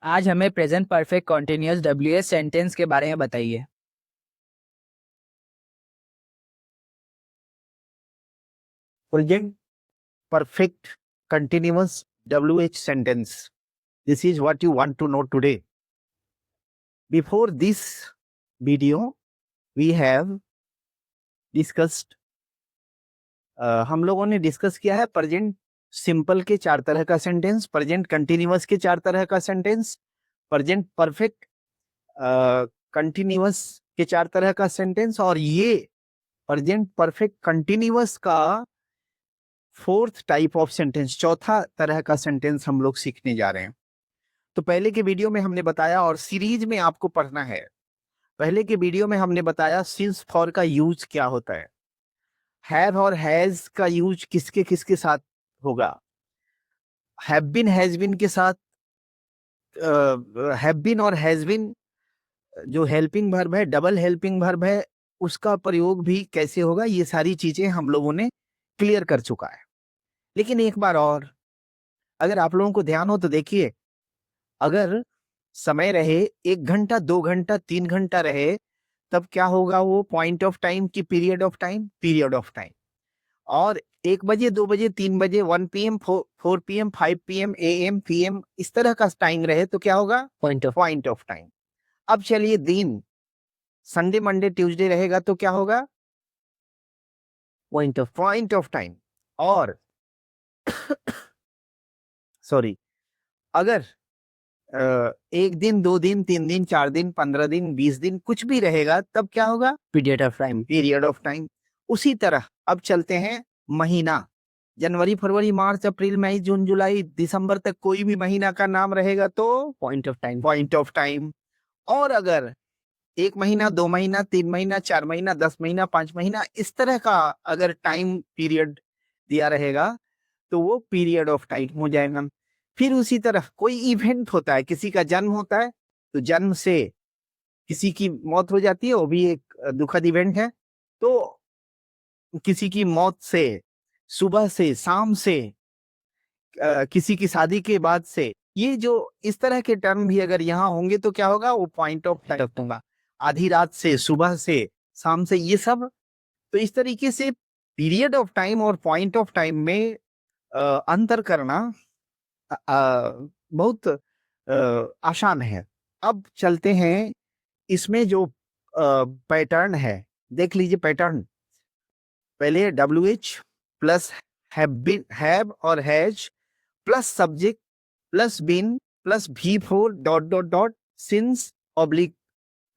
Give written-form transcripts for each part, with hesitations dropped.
आज हमें present perfect continuous WS sentence के बारे में बताइए। Present perfect continuous WH sentence. This is what you want to know today. Before this video, we have discussed हम लोगों ने डिस्कस किया है प्रेजेंट सिंपल के 4 तरह का सेंटेंस, प्रेजेंट कंटिन्यूअस के 4 तरह का सेंटेंस, प्रेजेंट परफेक्ट कंटिन्यूअस के 4 तरह का सेंटेंस और ये प्रेजेंट परफेक्ट कंटिन्यूअस का फोर्थ टाइप ऑफ सेंटेंस, चौथा तरह का सेंटेंस हम लोग सीखने जा रहे हैं। तो पहले के वीडियो में हमने बताया और सीरीज में आपको पढ़ना है। पहले के वीडियो में हमने बताया सिंस फॉर का यूज क्या होता है, हैव और हैज का यूज किसके किसके साथ होगा, हैव बीन हैज बीन के साथ, हैव बीन और हैज बीन जो हेल्पिंग वर्ब है, डबल हेल्पिंग वर्ब है, उसका प्रयोग भी कैसे होगा, ये सारी चीजें हम लोगों ने क्लियर कर चुका है। लेकिन एक बार और अगर आप लोगों को ध्यान हो तो देखिए, अगर समय रहे 1 घंटा 2 घंटा 3 घंटा रहे तब क्या होगा, वो पॉइंट ऑफ टाइम की period of time, period of time. और 1 बजे 2 बजे 3 बजे 1 PM 4 PM 5 PM AM PM इस तरह का टाइम रहे तो क्या होगा, पॉइंट ऑफ टाइम। अब चलिए दिन संडे मंडे ट्यूसडे रहेगा तो क्या होगा, पॉइंट ऑफ टाइम। और सॉरी, अगर 1 दिन 2 दिन 3 दिन 4 दिन 15 दिन 20 दिन कुछ भी रहेगा तब क्या होगा, period of time. Period of time. उसी तरह अब चलते हैं महीना, जनवरी फरवरी मार्च अप्रैल मई जून जुलाई दिसंबर तक कोई भी महीना का नाम रहेगा तो point of time. Point of time. और अगर 1 महीना 2 महीना 3 महीना 4 महीना 10 महीना 5 महीना इस तरह का अगर टाइम पीरियड दिया रहेगा तो वो पीरियड ऑफ टाइम हो जाएगा। फिर उसी तरह कोई इवेंट होता है, किसी का जन्म होता है तो जन्म से किसी की मौत हो जाती है, वो भी एक दुखद इवेंट है। तो किसी की मौत से, सुबह से, शाम से, किसी की शादी के बाद से, ये जो इस तरह के टर्म भी अगर यहाँ होंगे तो क्या होगा, वो पॉइंट ऑफ टाइम होगा। आधी रात से, सुबह से, शाम से, ये सब। तो इस तरीके से पीरियड ऑफ टाइम और पॉइंट ऑफ टाइम में अंतर करना बहुत आसान है। अब चलते हैं इसमें जो पैटर्न है, देख लीजिए पैटर्न। पहले WH प्लस हैव और has plus subject plus been plus V4 dot dot dot since oblique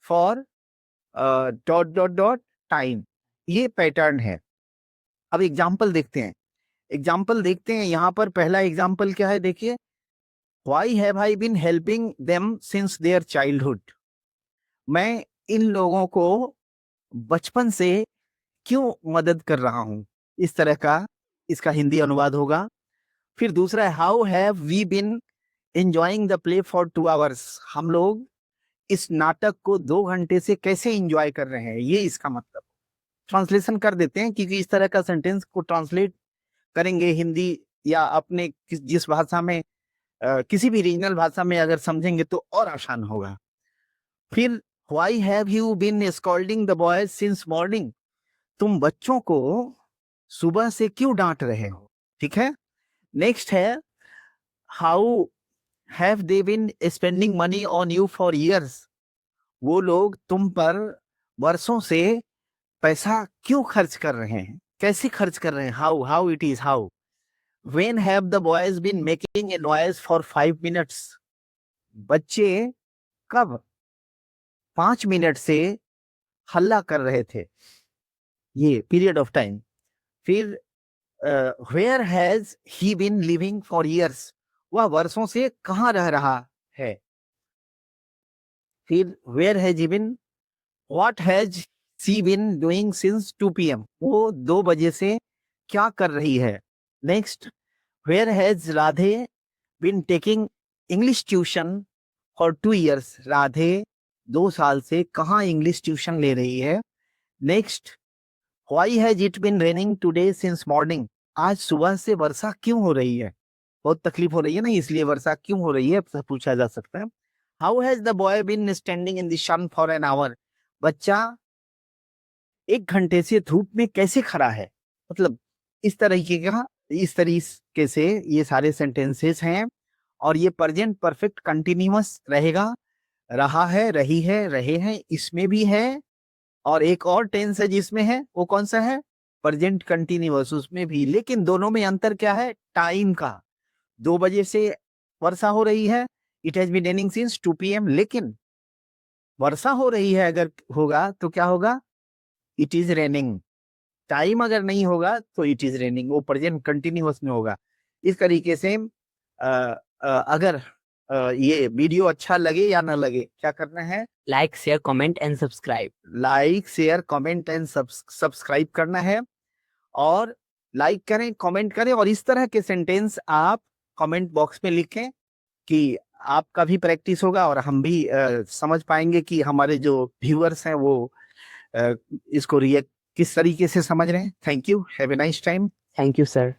for dot dot dot time, ये पैटर्न है। अब एग्जाम्पल देखते हैं, यहाँ पर पहला एग्जाम्पल क्या है, देखिए, Why have I been helping them since their childhood? मैं इन लोगों को बचपन से क्यों मदद कर रहा हूं, इस तरह का इसका हिंदी अनुवाद होगा। फिर दूसरा है how have we been enjoying the play for 2 hours? हम लोग इस नाटक को 2 घंटे से कैसे एंजॉय कर रहे हैं, ये इसका मतलब। ट्रांसलेशन कर देते हैं क्योंकि इस तरह का सेंटेंस को ट्रांसलेट करेंगे हिंदी या अपने जिस भाषा में किसी भी रीजनल भाषा में अगर समझेंगे तो और आसान होगा। फिर why have you been scolding the boys since morning? तुम बच्चों को सुबह से क्यों डांट रहे हो, ठीक है। नेक्स्ट है how have they been spending money on you for years? वो लोग तुम पर वर्षों से पैसा क्यों खर्च कर रहे हैं, कैसे खर्च कर रहे हैं, how it is how. When have the boys been making a noise for 5 minutes? बच्चे कब 5 मिनट से हल्ला कर रहे थे, ये पीरियड ऑफ टाइम। फिर where has he been living for years? वह वर्षों से कहाँ रह रहा है। फिर where has he been, what has she been doing since 2 PM? वो 2 बजे से क्या कर रही है। Next, where has Radhe been taking English tuition for 2 years? Radhe 2 साल से कहाँ इंग्लिश ट्यूशन ले रही है। Next, why has it been raining today since morning? आज सुबह से वर्षा क्यों हो रही है। बहुत तकलीफ हो रही है ना, इसलिए वर्षा क्यों हो रही है पूछा जा सकता है। How has the boy been standing in the sun for an hour, बच्चा 1 घंटे से धूप में कैसे खड़ा है। मतलब इस तरीके से ये सारे सेंटेंसेस हैं और ये प्रेजेंट परफेक्ट कंटिन्यूअस रहेगा, रहा है, रही है, रहे हैं, इसमें भी है। और एक और टेंस है जिसमें है, वो कौन सा है, प्रेजेंट कंटिन्यूअस, उसमें भी। लेकिन दोनों में अंतर क्या है, टाइम का। 2 बजे से वर्षा हो रही है, it has been raining since 2 PM, लेकिन वर्षा हो रही है अगर होगा तो क्या होगा, इट इज रेनिंग। टाइम अगर नहीं होगा तो इट इज रेनिंग, वो प्रेजेंट कंटिन्यूअस में होगा। इस तरीके से अगर ये वीडियो अच्छा लगे या ना लगे, क्या करना है, like share comment and subscribe. Like share comment and subscribe करना है। और लाइक करें, कमेंट करें, और इस तरह के सेंटेंस आप कमेंट बॉक्स में लिखें कि आपका भी प्रैक्टिस होगा और हम भी समझ पाएंगे कि हमारे जो व्यूअर्स हैं वो इसको रिएक्ट किस तरीके से समझ रहे हैं। Thank you, have a nice time. Thank you sir.